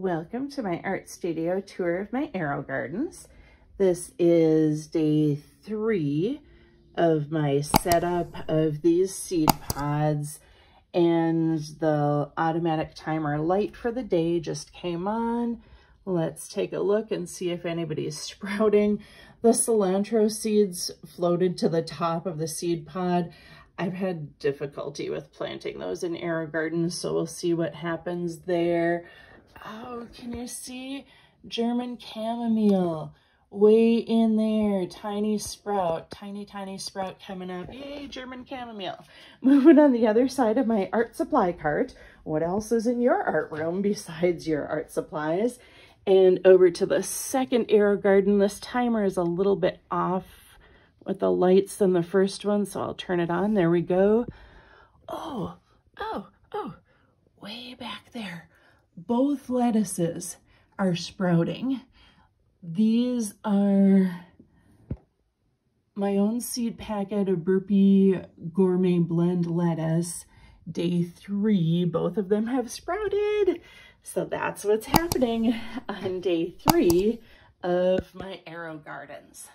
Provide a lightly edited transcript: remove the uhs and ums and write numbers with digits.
Welcome to my art studio tour of my AEROGARDENs. This is day 3 of my setup of these seed pods, and the automatic timer light for the day just came on. Let's take a look and see if anybody's sprouting. The cilantro seeds floated to the top of the seed pod. I've had difficulty with planting those in AeroGardens, so we'll see what happens there. Oh, can you see? German chamomile way in there. Tiny sprout, tiny sprout coming up. Yay, German chamomile. Moving on the other side of my art supply cart. What else is in your art room besides your art supplies? And over to the second AeroGarden. This timer is a little bit off with the lights than the first one, so I'll turn it on. There we go. Oh, way back there. Both lettuces are sprouting. These are my own seed packet of Burpee Gourmet Blend lettuce. Day 3, both of them have sprouted. So that's what's happening on day 3 of my AeroGardens.